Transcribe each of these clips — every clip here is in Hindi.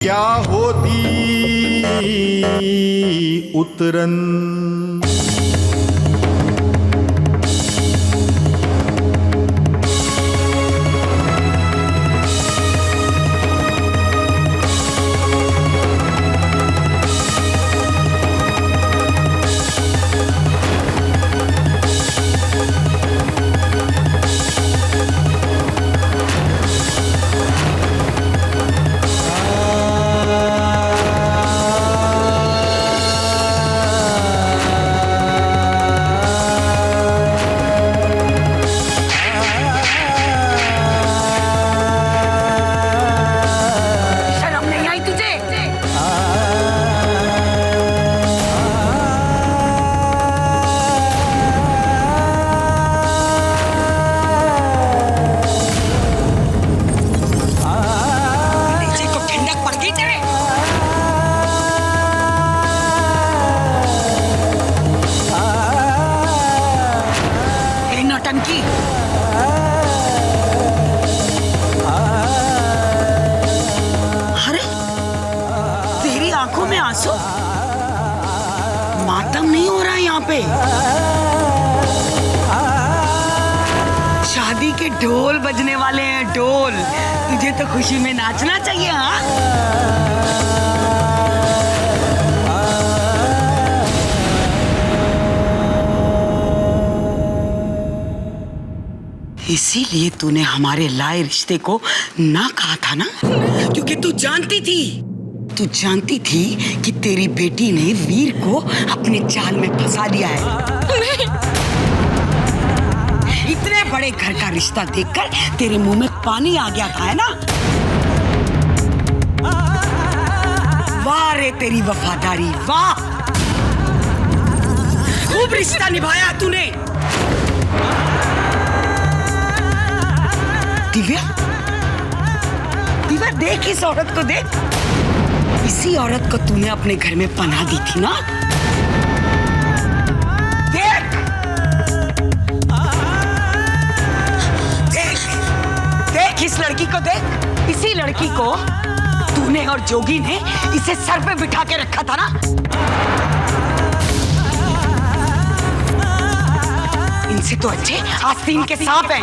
क्या होती उतरन। अरे तेरी आंखों में आंसू, मातम नहीं हो रहा है यहाँ पे। शादी के ढोल बजने वाले हैं, ढोल। तुझे तो खुशी में नाचना चाहिए। हाँ, इसीलिए तूने हमारे लाए रिश्ते को ना कहा था ना, क्योंकि तू जानती थी कि तेरी बेटी ने वीर को अपने जाल में फंसा दिया है। इतने बड़े घर का रिश्ता देखकर तेरे मुंह में पानी आ गया था, है ना? वाह रे तेरी वफादारी, वाह! खूब रिश्ता निभाया तूने। दिव्या, दिव्या देख इस औरत को, देख। इसी औरत को तूने अपने घर में पनाह दी थी ना? देख, देख, देख इस लड़की को, देख। इसी लड़की को तूने और जोगी ने इसे सर पे बिठा के रखा था ना? इनसे तो अच्छे आस्तीन के सांप हैं।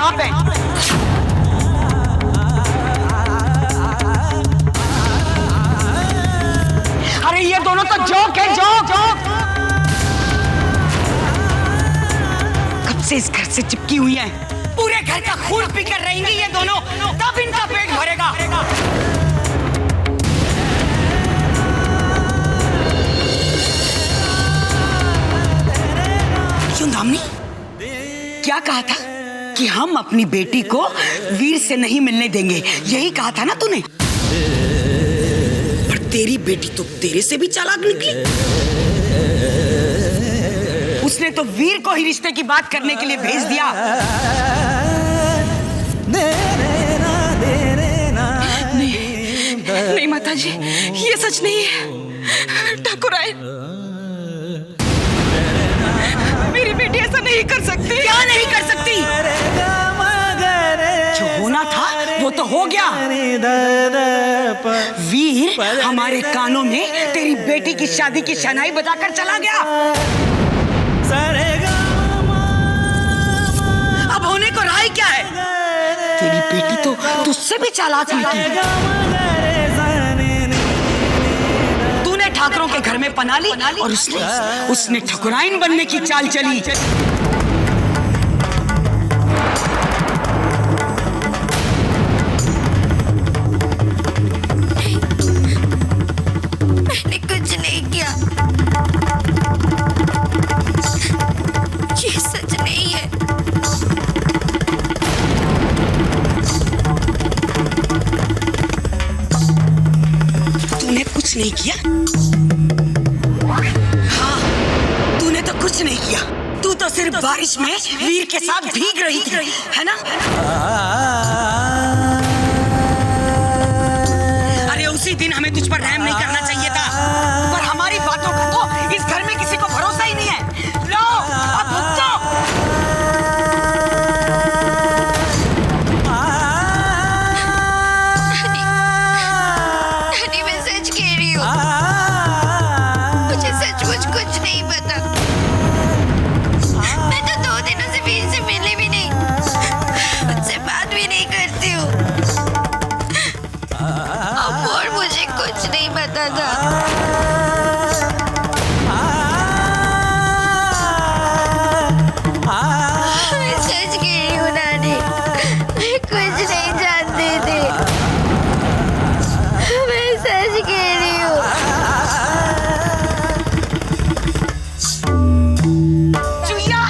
अरे ये दोनों तो जोक है, जोक। कब से इस घर से चिपकी हुई हैं? पूरे घर का खून पीकर रहेंगी ये दोनों, तब इनका पेट भरेगा। क्यों दामिनी, क्या कहा था कि हम अपनी बेटी को वीर से नहीं मिलने देंगे? यही कहा था ना तूने? तेरी बेटी तो तेरे से भी चालाक निकली। उसने तो वीर को ही रिश्ते की बात करने के लिए भेज दिया। नहीं माताजी, ये सच नहीं है। ठाकुरायन, मेरी बेटी ऐसा नहीं कर सकती। क्या नहीं कर सकती? जो होना था वो तो हो गया। वीर हमारे कानों में तेरी बेटी की शादी की शहनाई बजाकर चला गया। अब होने को राय क्या है? तेरी बेटी तो तुझसे भी चालाक निकली। तूने ठाकरों के घर में पनाह ली और उसने ठकुराइन बनने की चाल चली। नहीं किया? हाँ, तूने तो कुछ नहीं किया। तू तो सिर्फ बारिश में वीर के साथ भीग रही थी, है ना? अरे उसी दिन हमें तुझ पर रहम नहीं करना चाहिए था, पर हमारी बातों का तो इस घर में किसी को भरोसा ही नहीं है। लो, अब भुगतो। मैं मुझे कुछ नहीं पता था। मैं सच कह रही हूँ नानी, मैं कुछ नहीं जानती थी। मैं सच कह रही हूँ। चुया!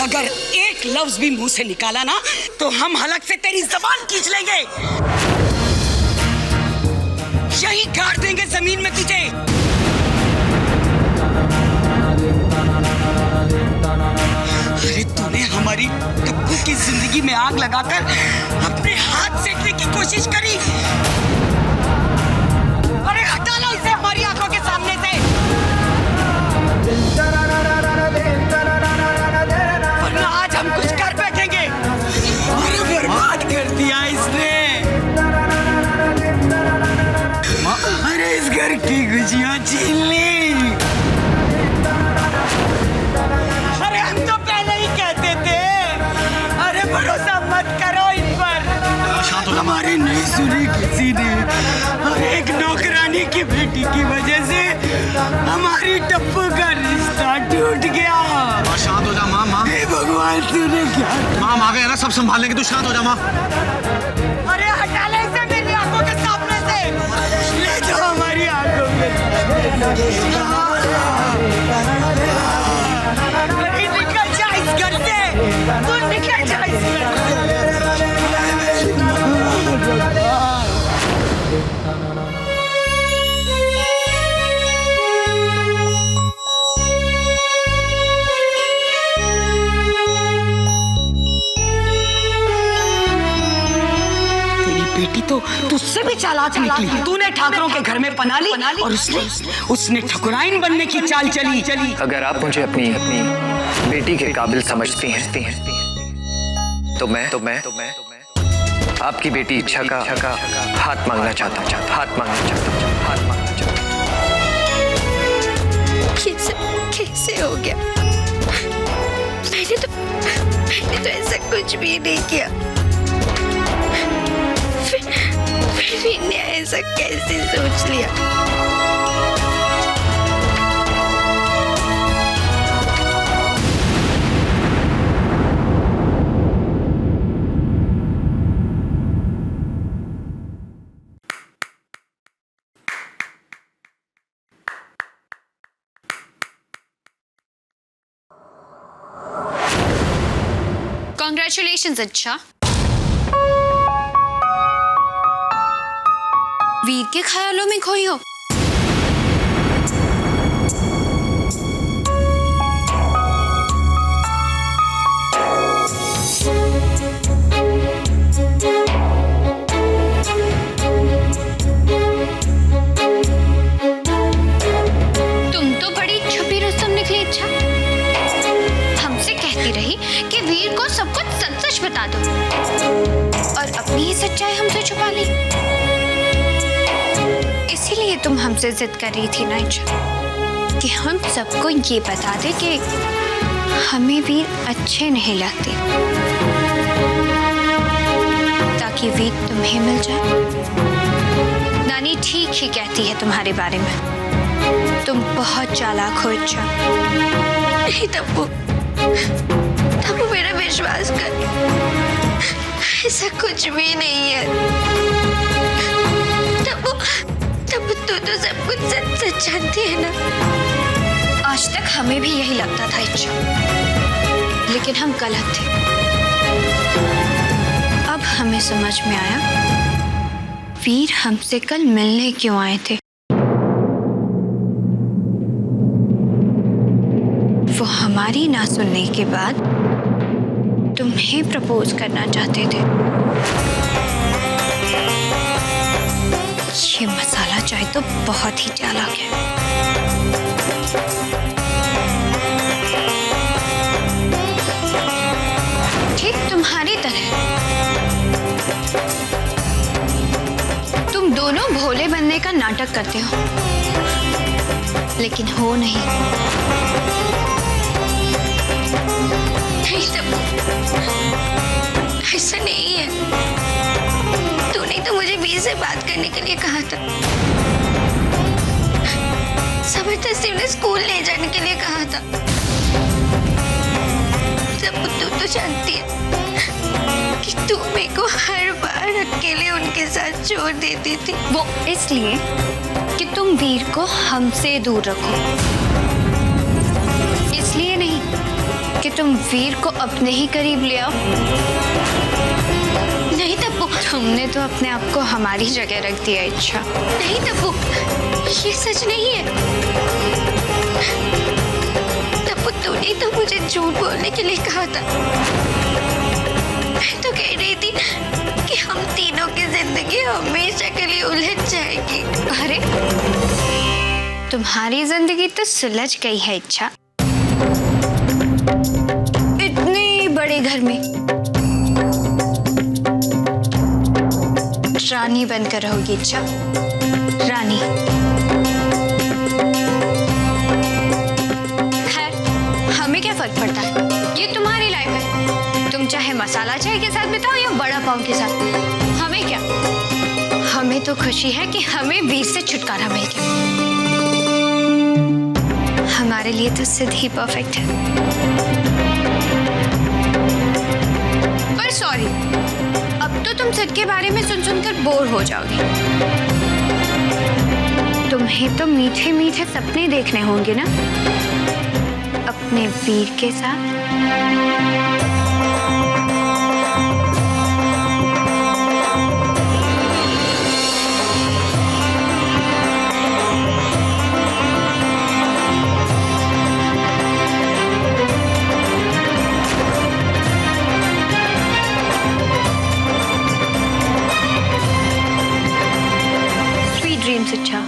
अगर एक लफ्ज भी मुंह से निकाला ना तो हम हलक से तेरी जबान खींच लेंगे। यही गाड़ देंगे जमीन में तुझे। अरे तूने हमारी टप्पू की जिंदगी में आग लगाकर अपने हाथ सेकने की कोशिश करी। अरे हटा लो इसे हमारी आंखों के सामने से, वरना आज हम कुछ कर बैठेंगे। अरे बर्बाद कर दिया इसने। अरे इस घर की खुशियां छीन ली। अरे हम तो पहले ही कहते थे, अरे भरोसा मत करो इन पर। हमारी नहीं सुनी किसी ने। और एक नौकरानी की बेटी की वजह से हमारी टप्पू का रिश्ता टूट गया। शांत हो जा माँ। माँ हे भगवान, तूने क्या? माँ आ गए ना, सब संभाल लेंगे, तू शांत हो जा माँ। अरे हटा ले इसे मेरी आंखों के सामने से। ले जाओ हमारी आंखों के सामने। निकल जा इस घर से, तू निकल जा इस घर से। बेटी तो तुझसे भी चालाक निकली। तूने ठाकरों के घर में पना ली और उसने ठकुराइन बनने की चाल चली। अगर आप मुझे अपनी बेटी के काबिल समझती हैं तो मैं आपकी बेटी इच्छा का हाथ मांगना चाहता हूं। कैसे हो गया? मैंने तो ऐसा कुछ भी नहीं किया। फिर भी ने ऐसा कैसे सोच लिया? Congratulations, अच्छा। वीर के ख्यालों में खोई हो। तुम तो बड़ी छुपी रुस्तम निकली अच्छा। हमसे कहती रही कि वीर को सब कुछ सच बता दो और अपनी ही सच्चाई हमसे छुपा ली। इसीलिए तुम हमसे जिद कर रही थी ना इच्छा कि हम सबको ये बता दे कि हमें वीर अच्छे नहीं लगते, ताकि वीर तुम्हें मिल जाए। नानी ठीक ही कहती है तुम्हारे बारे में। तुम बहुत चालाक हो इच्छा। नहीं तब्बू, मेरा विश्वास कर, ऐसा कुछ भी नहीं है। तब्बू तू तो सब कुछ सच जानती है ना। आज तक हमें भी यही लगता था इच्छा, लेकिन हम गलत थे। अब हमें समझ में आया वीर हमसे कल मिलने क्यों आए थे। वो हमारी ना सुनने के बाद तुम्हें प्रपोज करना चाहते थे। ये मसाला चाय तो बहुत ही चालाक है। ठीक तुम्हारी तरह तुम दोनों भोले बनने का नाटक करते हो, लेकिन हो नहीं। नहीं तब्बू, ऐसा नहीं है। तूने तो मुझे वीर से बात करने के लिए कहा था। जबरदस्ती उन्हें स्कूल ले जाने के लिए कहा था। तब्बू तू तो जानती है कि तू मेरे को हर बार अकेले उनके साथ छोड़ देती थी। वो इसलिए कि तुम वीर को हमसे दूर रखो, इसलिए नहीं कि तुम वीर को अपने ही करीब ले आओ। नहीं तब्बू, तुमने तो अपने आप को हमारी जगह रख दिया इच्छा। नहीं तब्बू, ये सच नहीं है। तब्बू तूने तो मुझे झूठ बोलने के लिए कहा था। मैं तो कह रही थी कि हम तीनों की जिंदगी हमेशा के लिए उलझ जाएगी। अरे तुम्हारी जिंदगी तो सुलझ गई है इच्छा। इतने बड़े घर में रानी बनकर रहोगी इच्छा, रानी। खैर हमें क्या फर्क पड़ता है, ये तुम्हारी लाइफ है। तुम चाहे मसाला चाय के साथ बिताओ या बड़ा पाव के साथ, हमें क्या। हमें तो खुशी है कि हमें वीर से छुटकारा मिल गया। हमारे लिए तो सिद्ध ही परफेक्ट है। पर सॉरी, अब तो तुम सिद्ध के बारे में सुन सुनकर बोर हो जाओगी। तुम्हें तो मीठे मीठे सपने देखने होंगे ना अपने वीर के साथ। ड्रीम्स इच्छा।